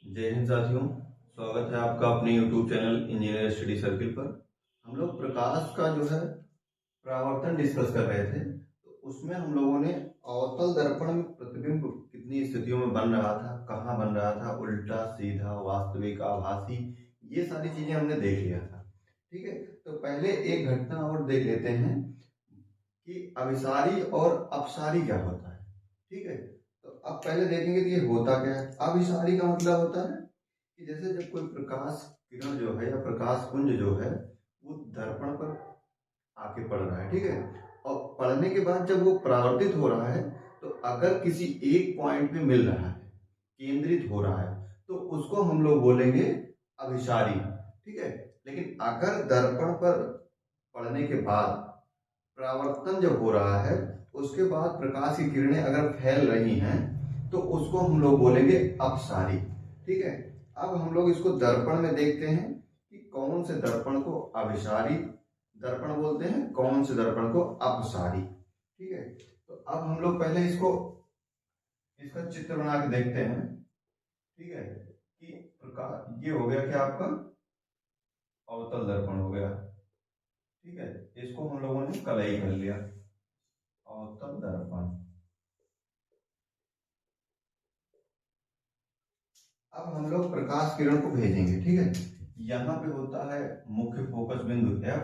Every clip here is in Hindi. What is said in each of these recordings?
जय हिंद साथियों। स्वागत है आपका अपने YouTube channel engineer study circle पर। हम लोग प्रकाश का जो है परावर्तन डिस्कस कर रहे थे, तो उसमें हम लोगों ने अवतल दर्पण में प्रतिबिंब कितनी स्थितियों में बन रहा था, कहाँ बन रहा था, उल्टा, सीधा, वास्तविक, आभासी, ये सारी चीजें हमने देख लिया था। ठीक है, तो पहले एक घटना और देख लेते हैं कि अभिसारी और अपसारी क्या होता है। ठीक है, तो अब पहले देखेंगे कि ये होता क्या है। अभिसारी का मतलब होता है कि जैसे जब कोई प्रकाश किरण जो है या प्रकाश पुंज जो है वो दर्पण पर आके पड़ रहा है, ठीक है, और पड़ने के बाद जब वो परावर्तित हो रहा है तो अगर किसी एक पॉइंट पे मिल रहा है, केंद्रित हो रहा है, तो उसको हम लोग बोलेंगे अभिसारी। ठीक है, लेकिन अगर दर्पण पर पड़ने के बाद परावर्तन जब हो रहा है, उसके बाद प्रकाश की किरणें अगर फैल रही हैं तो उसको हम लोग बोलेंगे अपसारी। ठीक है, अब हम लोग इसको दर्पण में देखते हैं कि कौन से दर्पण को अभिसारी दर्पण बोलते हैं, कौन से दर्पण को अपसारी। ठीक है, तो अब हम लोग पहले इसका चित्र बना के देखते हैं। ठीक है, कि प्रकाश ये हो गया क्या आपका अवतल दर्पण हो गया। ठीक है, इसको हम लोगों ने कलई कर लिया, अवतल दर्पण। अब हम लोग प्रकाश किरण को भेजेंगे। ठीक है, यहाँ पे होता है मुख्य फोकस बिंदु F,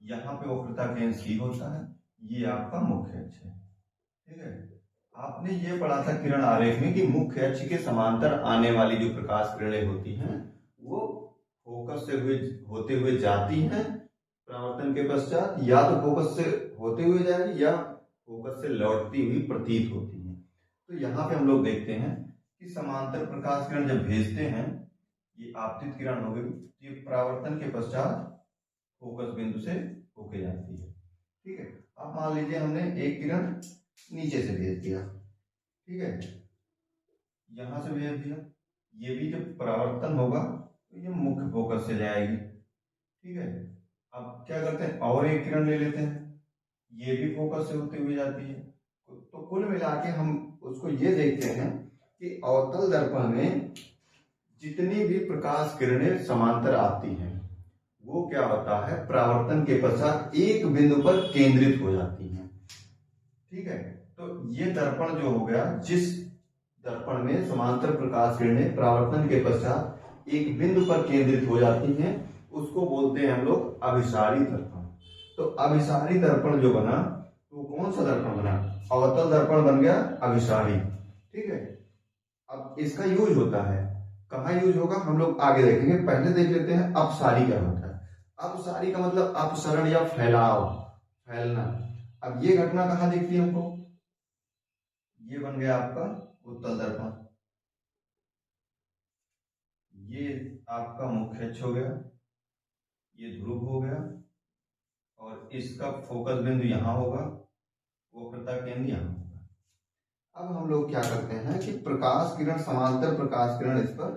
यहाँ पे वक्रता केंद्र C होता है, ये आपका मुख्य अक्ष है। ठीक है, आपने ये पढ़ा था किरण आरेख में कि मुख्य अक्ष के समांतर आने वाली जो प्रकाश किरणें होती हैं वो फोकस से होते हुए जाती हैं परावर्तन के पश्चात, या तो फोकस से होते हुए जाएगी या फोकस से लौटती हुई प्रतीत होती है। तो यहाँ पे हम लोग देखते हैं कि समांतर प्रकाश किरण जब भेजते हैं, ये आपतित किरण हो गई, ये परावर्तन के पश्चात फोकस बिंदु से होके जाती है। ठीक है, अब मान लीजिए हमने एक किरण नीचे से भेज दिया। ठीक है, यहां से भेज दिया, ये भी जब परावर्तन होगा तो ये मुख्य फोकस से जाएगी। ठीक है, अब क्या करते हैं, और एक किरण ले लेते हैं, ये भी फोकस से होते हुए जाती है। तो कुल मिला के हम उसको ये देखते हैं कि अवतल दर्पण में जितनी भी प्रकाश किरणें समांतर आती हैं वो क्या होता है, परावर्तन के पश्चात एक बिंदु पर केंद्रित हो जाती हैं। ठीक है, तो ये दर्पण जो हो गया, जिस दर्पण में समांतर प्रकाश किरणें परावर्तन के पश्चात एक बिंदु पर केंद्रित हो जाती हैं, उसको बोलते हैं हम लोग अभिसारी दर्पण। तो अभिसारी दर्पण जो बना तो कौन सा दर्पण बना, अवतल दर्पण बन गया अभिसारी। ठीक है, अब इसका यूज होता है, कहाँ यूज होगा हम लोग आगे देखेंगे। पहले देख लेते हैं अपसारी क्या होता है। अपसारी का मतलब अपसरण या फैलाव, फैलना। अब ये घटना कहाँ दिखती है हमको, ये बन गया आपका उत्तल दर्पण, ये आपका मुख्य अक्ष हो गया, ये ध्रुव हो गया, और इसका फोकस बिंदु यहां होगा, वक्रता केंद्र यहां होगा। अब हम लोग क्या करते हैं कि प्रकाश किरण, समांतर प्रकाश किरण इस पर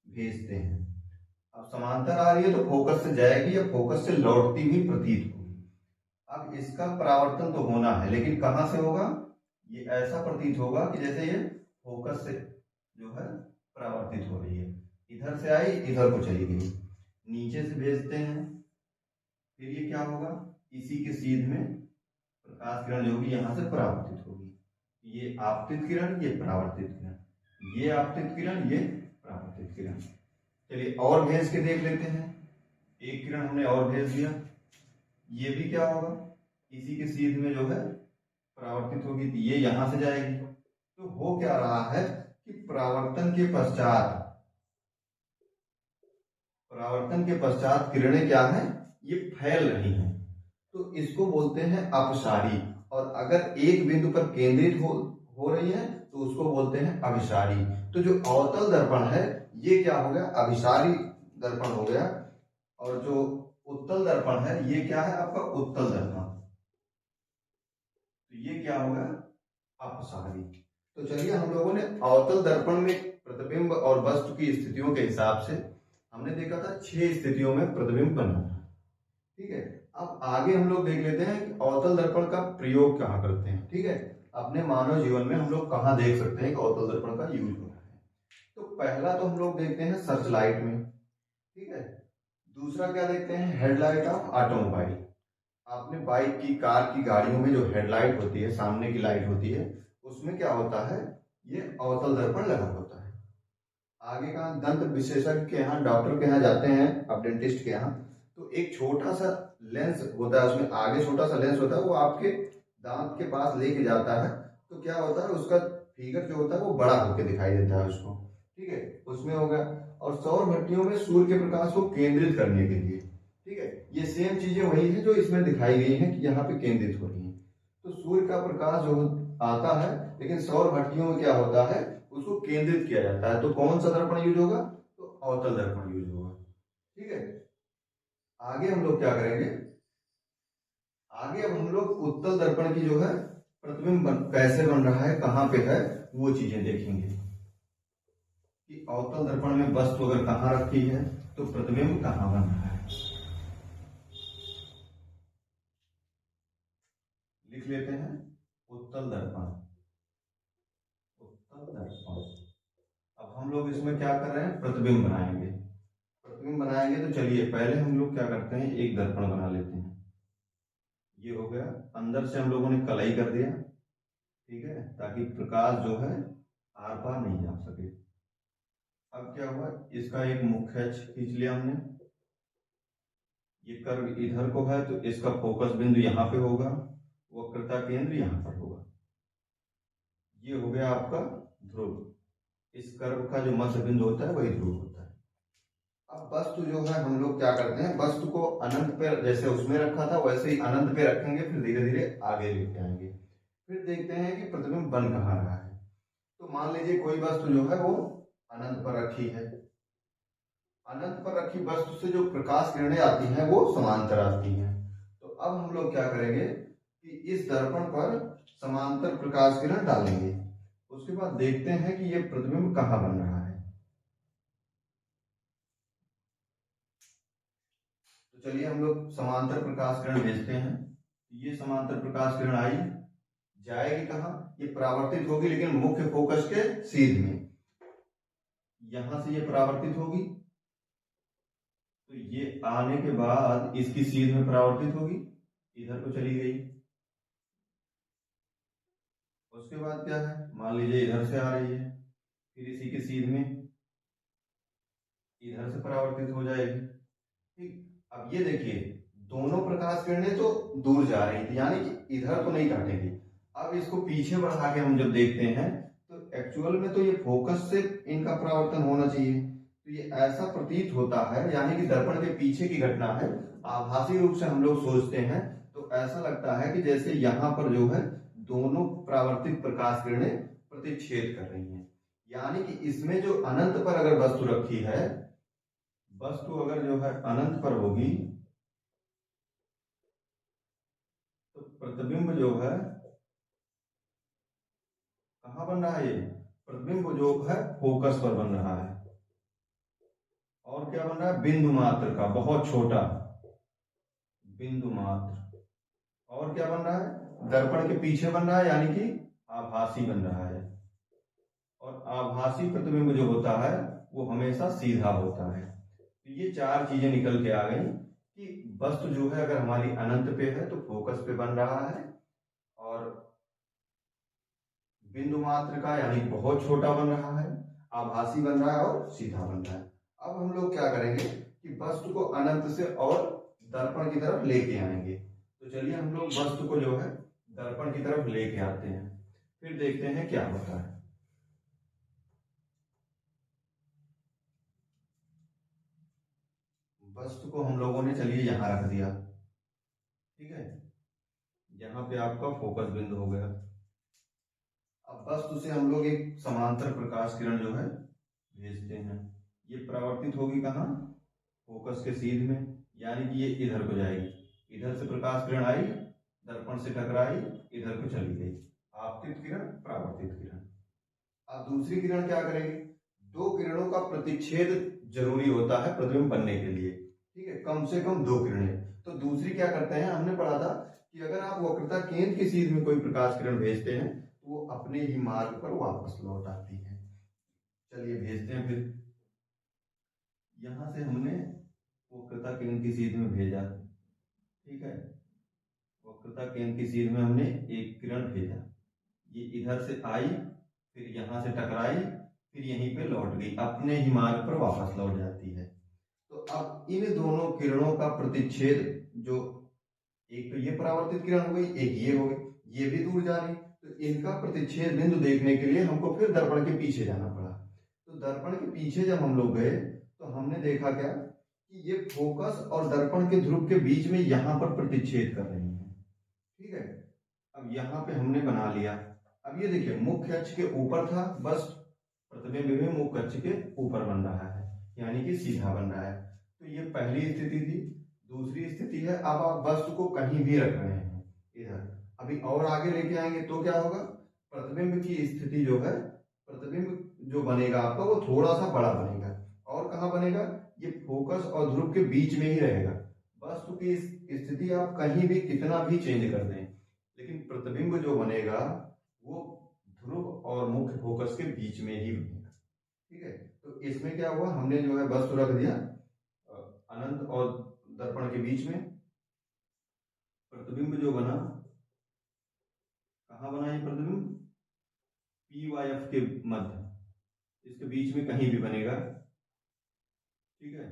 भेजते हैं। अब समांतर आ रही है तो फोकस से जाएगी या फोकस से लौटती हुई प्रतीत होगी। अब इसका परावर्तन तो होना है, लेकिन कहां से होगा, ये ऐसा प्रतीत होगा कि जैसे ये फोकस से जो है परावर्तित हो रही है, इधर से आई इधर को चली गई। नीचे से भेजते हैं, फिर ये क्या होगा, इसी के सीध में प्रकाश किरण जो होगी यहां से परावर्तित होगी। ये आपतित किरण, ये परावर्तित किरण, ये आपतित किरण, ये परावर्तित किरण। चलिए और भेज के देख लेते हैं। एक किरण हमने और भेज दिया, ये भी क्या होगा, इसी के सीध में जो है परावर्तित होगी, तो ये यहां से जाएगी। तो हो क्या रहा है कि परावर्तन के पश्चात किरणें क्या है, ये फैल रही हैं, तो इसको बोलते हैं अपसारी। और अगर एक बिंदु पर केंद्रित हो रही है तो उसको बोलते हैं अभिसारी। तो जो अवतल दर्पण है ये क्या हो गया, अभिसारी दर्पण हो गया, और जो उत्तल दर्पण है ये क्या है आपका उत्तल दर्पण, तो ये क्या होगा अपसारी। तो चलिए, हम लोगों ने अवतल दर्पण में प्रतिबिंब और वस्तु की स्थितियों के हिसाब से हमने देखा था 6 स्थितियों में प्रतिबिंब बनना था। ठीक है, अब आगे हम लोग देख लेते हैं कि अवतल दर्पण का प्रयोग कहाँ करते हैं। ठीक है, अपने मानव जीवन में हम लोग कहाँ देख सकते हैं कि अवतल दर्पण का यूज हो रहा है। तो पहला तो हम लोग देखते हैं सर्च लाइट में, ठीक है। दूसरा क्या देखते हैं, हेडलाइट ऑफ ऑटोमोबाइल। आपने बाइक की, कार की, गाड़ियों में जो हेडलाइट होती है, सामने की लाइट होती है, उसमें क्या होता है, ये अवतल दर्पण लगा होता है। आगे का दंत विशेषज्ञ के यहाँ, डॉक्टर के यहाँ जाते हैं आप, डेंटिस्ट के यहाँ, तो एक छोटा सा लेंस होता है, उसमें आगे छोटा सा लेंस होता है, वो आपके दांत के पास लेके जाता है, तो क्या होता है, उसका फिगर जो होता है वो बड़ा होकर दिखाई देता है उसको, ठीक है। उसमें होगा, और सौर भट्टियों में सूर्य के प्रकाश को केंद्रित करने के लिए, ठीक है, ये सेम चीजें वही है जो इसमें दिखाई गई है कि यहाँ पे केंद्रित हो रही है। तो सूर्य का प्रकाश जो आता है, लेकिन सौर भट्टियों में क्या होता है, उसको केंद्रित किया जाता है। तो कौन सा दर्पण यूज होगा, तो अवतल दर्पण यूज होगा, ठीक है। आगे हम लोग क्या करेंगे, आगे अब हम लोग उत्तल दर्पण की जो है प्रतिबिंब कैसे बन रहा है, कहां पे है, वो चीजें देखेंगे कि अवतल दर्पण में वस्तु अगर कहां रखी है तो प्रतिबिंब कहां बन रहा है। लिख लेते हैं, उत्तल दर्पण, उत्तल दर्पण। अब हम लोग इसमें क्या कर रहे हैं, प्रतिबिंब बनाएंगे। प्रतिबिंब बनाएंगे तो चलिए पहले हम लोग क्या करते हैं, एक दर्पण बना लेते हैं। ये हो गया, अंदर से हम लोगों ने कलई कर दिया, ठीक है, ताकि प्रकाश जो है आर पार नहीं जा सके। अब क्या हुआ, इसका एक मुख्य अक्ष खींच लिया हमने, ये कर्व इधर को है तो इसका फोकस बिंदु यहाँ पे होगा, वक्रता केंद्र यहाँ पर होगा। ये हो गया आपका ध्रुव, इस कर्व का जो मध्य बिंदु होता है वही ध्रुव होता है। अब वस्तु जो है हम लोग क्या करते हैं, वस्तु को अनंत पे जैसे उसमें रखा था वैसे ही अनंत पे रखेंगे, फिर धीरे धीरे आगे लेके आएंगे, फिर देखते हैं कि प्रतिबिंब बन कहाँ रहा है। तो मान लीजिए कोई वस्तु जो है वो अनंत पर रखी है, अनंत पर रखी वस्तु से जो प्रकाश किरणें आती हैं वो समांतर आती हैं। तो अब हम लोग क्या करेंगे कि इस दर्पण पर समांतर प्रकाश किरण डालेंगे, उसके बाद देखते हैं कि ये प्रतिबिंब कहाँ बन रहा है। तो चलिए हम लोग समांतर प्रकाश किरण भेजते हैं। ये समांतर प्रकाश किरण आई, जाएगी कहाँ, ये परावर्तित होगी, लेकिन मुख्य फोकस के सीध में, यहां से ये परावर्तित होगी, तो ये आने के बाद इसकी सीध में परावर्तित होगी, इधर को चली गई। उसके बाद क्या है, मान लीजिए इधर से आ रही है, फिर इसी के सीध में इधर से परावर्तित हो जाएगी, ठीक। अब ये देखिए, दोनों प्रकाश किरणें तो दूर जा रही थी, यानी कि इधर तो नहीं काटेंगी। अब इसको पीछे बढ़ा के हम जब देखते हैं तो एक्चुअल में तो ये फोकस से इनका परावर्तन होना चाहिए, तो ये ऐसा प्रतीत होता है, यानी कि दर्पण के पीछे की घटना है, आभासी रूप से हम लोग सोचते हैं, तो ऐसा लगता है कि जैसे यहाँ पर जो है दोनों परावर्तित प्रकाश किरणें प्रतिच्छेद कर रही हैं। यानी कि इसमें जो अनंत पर अगर वस्तु रखी है, वस्तु अगर जो है अनंत पर होगी तो प्रतिबिंब जो है कहां बन रहा है, ये प्रतिबिंब जो है फोकस पर बन रहा है। और क्या बन रहा है, बिंदु मात्र का, बहुत छोटा बिंदु मात्र। और क्या बन रहा है, दर्पण के पीछे बन रहा है, यानी कि आभासी बन रहा है। और आभासी प्रतिबिंब जो होता है वो हमेशा सीधा होता है। तो ये चार चीजें निकल के आ गई कि वस्तु जो है अगर हमारी अनंत पे है तो फोकस पे बन रहा है, और बिंदु मात्र का यानी बहुत छोटा बन रहा है, आभासी बन रहा है और सीधा बन रहा है। अब हम लोग क्या करेंगे कि वस्तु को अनंत से और दर्पण की तरफ लेके आएंगे। तो चलिए हम लोग वस्तु को जो है दर्पण की तरफ लेके आते हैं, फिर देखते हैं क्या होता है। वस्तु को हम लोगों ने चलिए यहां रख दिया, ठीक है, यहाँ पे आपका फोकस बिंदु हो गया। अब वस्तु से हम लोग एक समांतर प्रकाश किरण जो है भेजते हैं, ये परावर्तित होगी कहाँ, फोकस के सीध में, यानी कि ये इधर को जाएगी, इधर से प्रकाश किरण आई, दर्पण से टकराई, इधर को चली गई, आपतित किरण, परावर्तित किरण। अब दूसरी किरण क्या करेगी, दो किरणों का प्रतिच्छेद जरूरी होता है प्रतिबिंब बनने के लिए, ठीक है, कम से कम दो किरणें। तो दूसरी क्या करते हैं, हमने पढ़ा था कि अगर आप वक्रता केंद्र के सीध में कोई प्रकाश किरण भेजते हैं तो वो अपने ही मार्ग पर वापस लौट आती है। चलिए भेजते हैं। फिर यहां से हमने वक्रता केंद्र की सीध में भेजा, ठीक है, वक्रता केंद्र की सीध में हमने एक किरण भेजा, ये इधर से आई, फिर यहां से टकराई, फिर यहीं पे लौट गई, अपने ही मार्ग पर वापस लौट जाती है। तो अब इन दोनों किरणों का प्रतिच्छेद, जो एक तो ये परावर्तित किरण हो गई, एक ये हो गई, ये भी दूर जा रही, तो इनका प्रतिच्छेद बिंदु देखने के लिए हमको फिर दर्पण के पीछे जाना पड़ा। तो दर्पण के पीछे जब हम लोग गए तो हमने देखा क्या कि ये फोकस और दर्पण के ध्रुव के बीच में यहां पर प्रतिच्छेद कर रही है, ठीक है। अब यहाँ पे हमने बना लिया। अब ये देखिए मुख्य अक्ष के ऊपर था, बस प्रतिबिंब भी मुख्य अक्ष के ऊपर बन रहा है, यानी कि सीधा बन रहा है। तो ये पहली स्थिति थी। दूसरी स्थिति है, अब आप वस्तु को कहीं भी रख रहे हैं इधर, अभी और आगे लेके आएंगे तो क्या होगा, प्रतिबिंब की स्थिति जो है, प्रतिबिंब जो बनेगा आपका वो थोड़ा सा बड़ा बनेगा। और कहाँ बनेगा, ये फोकस और ध्रुव के बीच में ही रहेगा। वस्तु की स्थिति आप कहीं भी कितना भी चेंज कर दें, लेकिन प्रतिबिंब जो बनेगा वो ध्रुव और मुख्य फोकस के बीच में ही बनेगा, ठीक है। तो इसमें क्या हुआ, हमने जो है वस्तु रख दिया अनंत और दर्पण के बीच में, प्रतिबिंब जो बना, कहाँ बना ये प्रतिबिंब, पी वाई एफ के मध्य, इसके बीच में कहीं भी बनेगा, ठीक है।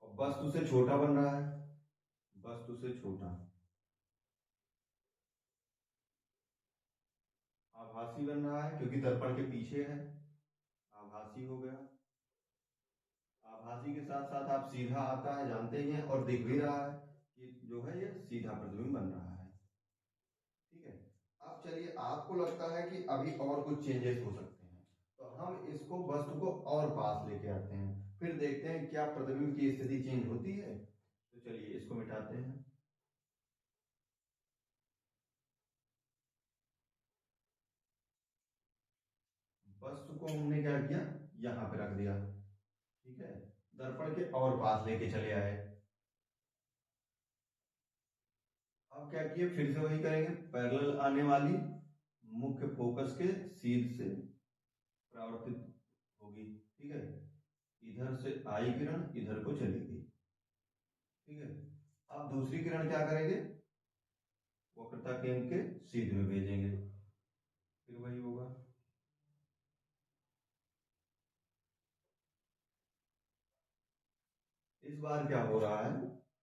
और वस्तु से छोटा बन रहा है, वस्तु से छोटा, आभासी बन रहा है क्योंकि दर्पण के पीछे है, आभासी हो गया। आभासी के साथ साथ आप सीधा आता है जानते ही हैं, और दिख भी रहा है कि जो है ये सीधा प्रतिबिंब बन रहा है, ठीक है। अब चलिए, आपको लगता है कि अभी और कुछ चेंजेस हो सकते हैं, तो हम इसको वस्तु को और पास लेके आते हैं, फिर देखते हैं क्या प्रतिबिंब की स्थिति चेंज होती है। तो चलिए इसको मिटाते हैं। वस्तु को हमने क्या किया, यहां पे रख दिया, ठीक है, दर्पण के और पास लेके चले आए। अब क्या किए, फिर से वही करेंगे, पैरेलल आने वाली मुख्य फोकस के सीध से परावर्तित होगी, ठीक है, इधर से आई किरण इधर को चली गई, ठीक है। अब दूसरी किरण क्या करेंगे, वक्रता केंद्र के सीध में भेजेंगे, फिर वही होगा। इस बार क्या हो रहा है,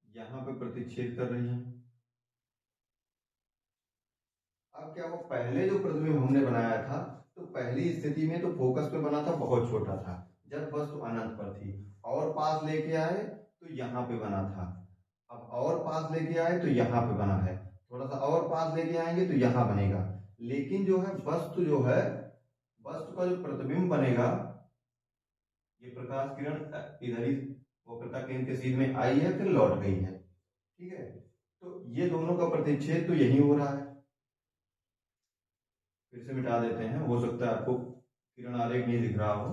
यहां पे प्रतिच्छेद कर रही है। अब क्या, वो पहले जो प्रतिबिंब हमने बनाया था, तो पहली स्थिति में तो फोकस पे बना था, बहुत छोटा था, जब वस्तु अनंत पर थी, और पास लेके आए तो यहाँ पे बना था। अब और पास लेके आए तो यहाँ पे बना है, थोड़ा सा और पास लेके आएंगे तो यहाँ बनेगा। लेकिन जो है वस्तु जो है, वस्तु का जो प्रतिबिंब बनेगा, ये प्रकाश किरण इधर ही वक्रता केंद्र के सीध में आई है, फिर लौट गई है, ठीक है। तो ये दोनों का प्रतिच्छेद तो यही हो रहा है। फिर से मिटा देते हैं, हो सकता है आपको किरण आरेख नहीं दिख रहा हो।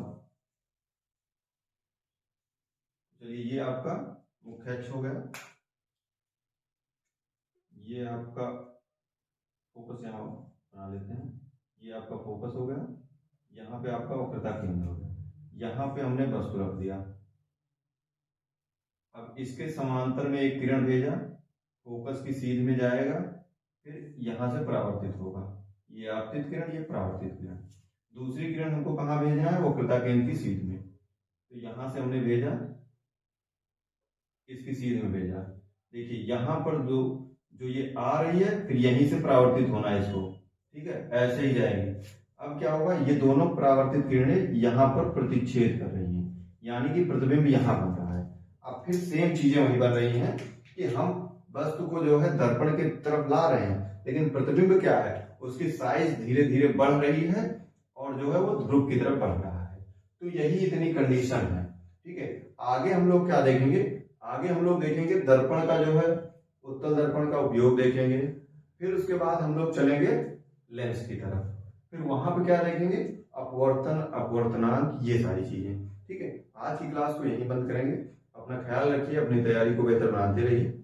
चलिए ये आपका मुख्य अक्ष हो गया, ये आपका फोकस यहाँ बना लेते हैं, ये आपका फोकस हो गया, यहाँ पे आपका वक्रता केंद्र हो गया, यहाँ पे हमने वस्तु रख दिया। अब इसके समांतर में एक किरण भेजा, फोकस की सीध में जाएगा, फिर यहाँ से परावर्तित होगा, ये आपतित किरण, ये परावर्तित किरण। दूसरी किरण हमको कहाँ भेजना है, वक्रता केंद्र की सीध में, तो यहाँ से हमने भेजा, इसकी सीध में भेजा। देखिए यहाँ पर जो जो ये आ रही है, फिर यहीं से परावर्तित होना है इसको, ठीक है, ऐसे ही जाएगी। अब क्या होगा, ये दोनों परावर्तित किरणें यहाँ पर प्रतिच्छेद कर रही हैं, यानी कि प्रतिबिंब यहाँ बन रहा है। अब फिर सेम चीजें वही बन रही हैं कि हम वस्तु को जो है दर्पण की तरफ ला रहे हैं, लेकिन प्रतिबिंब क्या है, उसकी साइज धीरे धीरे बढ़ रही है, और जो है वो ध्रुव की तरफ बढ़ रहा है। तो यही इतनी कंडीशन है, ठीक है। आगे हम लोग क्या देखेंगे, आगे हम लोग देखेंगे दर्पण का जो है, उत्तल दर्पण का उपयोग देखेंगे, फिर उसके बाद हम लोग चलेंगे लेंस की तरफ, फिर वहां पे क्या देखेंगे, अपवर्तन, अपवर्तनांक, ये सारी चीजें, ठीक है। आज की क्लास को यहीं बंद करेंगे। अपना ख्याल रखिए, अपनी तैयारी को बेहतर बनाते रहिए।